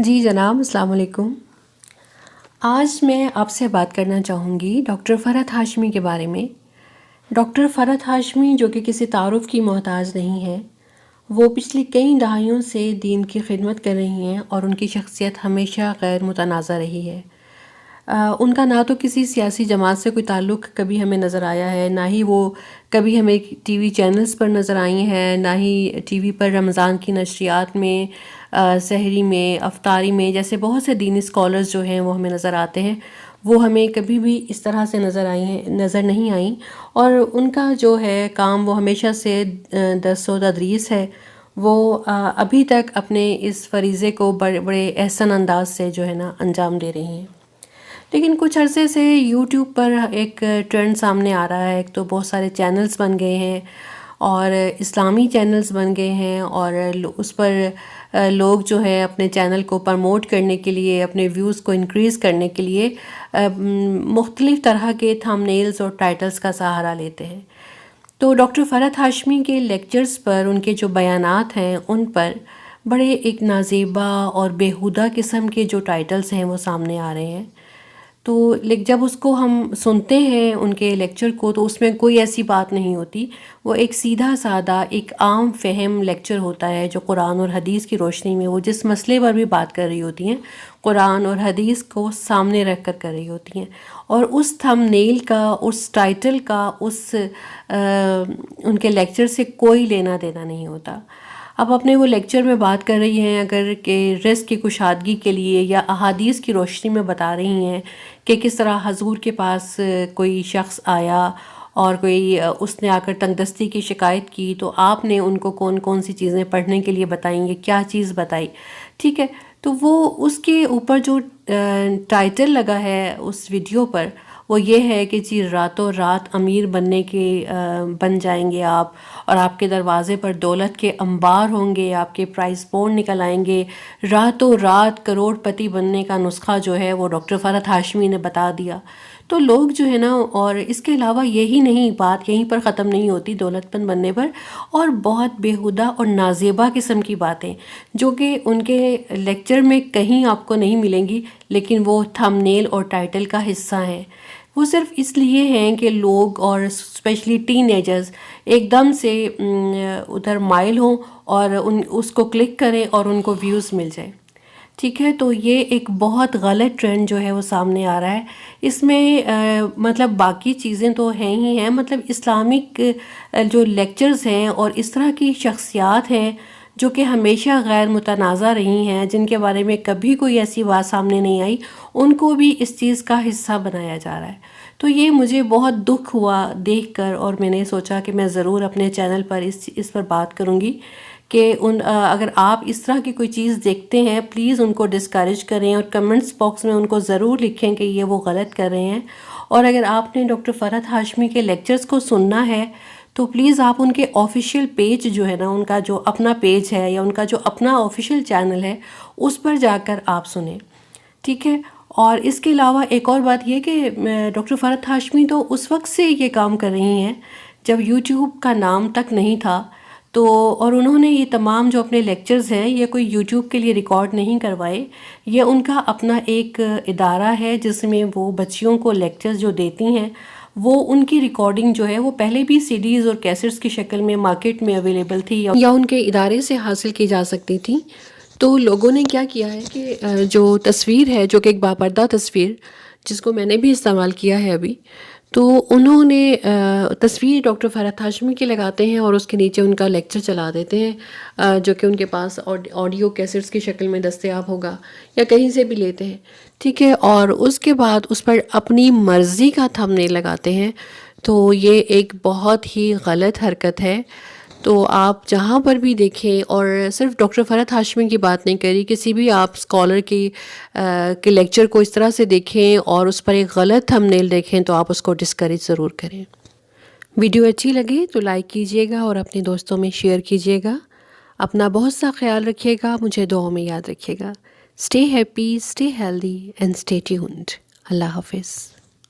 جی جناب، السلام علیکم۔ آج میں آپ سے بات کرنا چاہوں گی ڈاکٹر فرحت ہاشمی کے بارے میں۔ ڈاکٹر فرحت ہاشمی جو کہ کسی تعارف کی محتاج نہیں ہے، وہ پچھلی کئی دہائیوں سے دین کی خدمت کر رہی ہیں اور ان کی شخصیت ہمیشہ غیر متنازع رہی ہے۔ ان کا نہ تو کسی سیاسی جماعت سے کوئی تعلق کبھی ہمیں نظر آیا ہے، نہ ہی وہ کبھی ہمیں ٹی وی چینلز پر نظر آئی ہیں، نہ ہی ٹی وی پر رمضان کی نشریات میں، سحری میں، افطاری میں، جیسے بہت سے دینی اسکالرز جو ہیں وہ ہمیں نظر آتے ہیں، وہ ہمیں کبھی بھی اس طرح سے نظر نہیں آئیں۔ اور ان کا جو ہے کام وہ ہمیشہ سے درس و تدریس ہے۔ وہ ابھی تک اپنے اس فریضے کو بڑے احسن انداز سے جو ہے نا انجام دے رہی ہیں۔ لیکن کچھ عرصے سے یوٹیوب پر ایک ٹرینڈ سامنے آ رہا ہے، ایک تو بہت سارے چینلز بن گئے ہیں اور اسلامی چینلز بن گئے ہیں، اور اس پر لوگ جو ہے اپنے چینل کو پرموٹ کرنے کے لیے، اپنے ویوز کو انکریز کرنے کے لیے مختلف طرح کے تھمبنیلز اور ٹائٹلز کا سہارا لیتے ہیں۔ تو ڈاکٹر فرحت ہاشمی کے لیکچرز پر ان کے جو بیانات ہیں ان پر بڑے ایک نازیبا اور بیہودہ قسم کے جو ٹائٹلز ہیں وہ سامنے آ رہے ہیں۔ تو جب اس کو ہم سنتے ہیں ان کے لیکچر کو، تو اس میں کوئی ایسی بات نہیں ہوتی، وہ ایک سیدھا سادہ ایک عام فہم لیکچر ہوتا ہے جو قرآن اور حدیث کی روشنی میں وہ جس مسئلے پر بھی بات کر رہی ہوتی ہیں، قرآن اور حدیث کو سامنے رکھ کر رہی ہوتی ہیں، اور اس تھم نیل کا، اس ٹائٹل کا، ان کے لیکچر سے کوئی لینا دینا نہیں ہوتا۔ اب اپنے وہ لیکچر میں بات کر رہی ہیں اگر کہ رزق کی کشادگی کے لیے، یا احادیث کی روشنی میں بتا رہی ہیں کہ کس طرح حضور کے پاس کوئی شخص آیا اور اس نے آ کر تنگ دستی کی شکایت کی، تو آپ نے ان کو کون کون سی چیزیں پڑھنے کے لیے بتائیں گے، کیا چیز بتائی، ٹھیک ہے۔ تو وہ اس کے اوپر جو ٹائٹل لگا ہے اس ویڈیو پر، وہ یہ ہے کہ جی راتوں رات امیر بن جائیں گے آپ، اور آپ کے دروازے پر دولت کے انبار ہوں گے، آپ کے پرائز بونڈ نکل آئیں گے، راتوں رات کروڑ پتی بننے کا نسخہ جو ہے وہ ڈاکٹر فرحت ہاشمی نے بتا دیا۔ تو لوگ جو ہے نا، اور اس کے علاوہ یہی نہیں، بات یہیں پر ختم نہیں ہوتی دولت مند بننے پر، اور بہت بیہودہ اور نازیبا قسم کی باتیں جو کہ ان کے لیکچر میں کہیں آپ کو نہیں ملیں گی، لیکن وہ تھم نیل اور ٹائٹل کا حصہ ہیں۔ وہ صرف اس لیے ہیں کہ لوگ، اور اسپیشلی ٹین ایجرز، ایک دم سے ادھر مائل ہوں اور اس کو کلک کریں اور ان کو ویوز مل جائیں، ٹھیک ہے۔ تو یہ ایک بہت غلط ٹرینڈ جو ہے وہ سامنے آ رہا ہے۔ اس میں مطلب باقی چیزیں تو ہیں ہی ہیں، مطلب اسلامک جو لیکچرز ہیں اور اس طرح کی شخصیات ہیں جو کہ ہمیشہ غیر متنازع رہی ہیں، جن کے بارے میں کبھی کوئی ایسی بات سامنے نہیں آئی، ان کو بھی اس چیز کا حصہ بنایا جا رہا ہے۔ تو یہ مجھے بہت دکھ ہوا دیکھ کر، اور میں نے سوچا کہ میں ضرور اپنے چینل پر اس پر بات کروں گی کہ اگر آپ اس طرح کی کوئی چیز دیکھتے ہیں، پلیز ان کو ڈسکریج کریں، اور کمنٹس باکس میں ان کو ضرور لکھیں کہ یہ وہ غلط کر رہے ہیں۔ اور اگر آپ نے ڈاکٹر فرحت ہاشمی کے لیکچرز کو سننا ہے تو پلیز آپ ان کے آفیشیل پیج جو ہے نا، ان کا جو اپنا پیج ہے یا ان کا جو اپنا آفیشیل چینل ہے، اس پر جا کر آپ سنیں، ٹھیک ہے۔ اور اس کے علاوہ ایک اور بات یہ کہ ڈاکٹر فرحت ہاشمی تو اس وقت سے یہ کام کر رہی ہیں جب یوٹیوب کا نام تک نہیں تھا، تو اور انہوں نے یہ تمام جو اپنے لیکچرز ہیں یہ کوئی یوٹیوب کے لیے ریکارڈ نہیں کروائے، یہ ان کا اپنا ایک ادارہ ہے جس میں وہ بچیوں کو لیکچرز جو دیتی ہیں، وہ ان کی ریکارڈنگ جو ہے وہ پہلے بھی سی ڈیز اور کیسٹس کی شکل میں مارکیٹ میں اویلیبل تھی، یا ان کے ادارے سے حاصل کی جا سکتی تھی۔ تو لوگوں نے کیا کیا ہے کہ جو تصویر ہے، جو کہ ایک باپردہ تصویر، جس کو میں نے بھی استعمال کیا ہے ابھی، تو انہوں نے تصویر ڈاکٹر فرحت ہاشمی کی لگاتے ہیں اور اس کے نیچے ان کا لیکچر چلا دیتے ہیں، جو کہ ان کے پاس آڈیو کیسٹس کی شکل میں دستیاب ہوگا، یا کہیں سے بھی لیتے ہیں، ٹھیک ہے۔ اور اس کے بعد اس پر اپنی مرضی کا تھمبنیل لگاتے ہیں۔ تو یہ ایک بہت ہی غلط حرکت ہے۔ تو آپ جہاں پر بھی دیکھیں، اور صرف ڈاکٹر فرحت ہاشمی کی بات نہیں کری، کسی بھی آپ اسکالر کے لیکچر کو اس طرح سے دیکھیں اور اس پر ایک غلط تھمبنیل دیکھیں تو آپ اس کو ڈسکریج ضرور کریں۔ ویڈیو اچھی لگے تو لائک کیجیے گا اور اپنے دوستوں میں شیئر کیجیے گا۔ اپنا بہت سا خیال رکھیے گا، مجھے دعاؤں میں یاد رکھیے گا۔ Stay happy, stay healthy and stay tuned. اللہ حافظ۔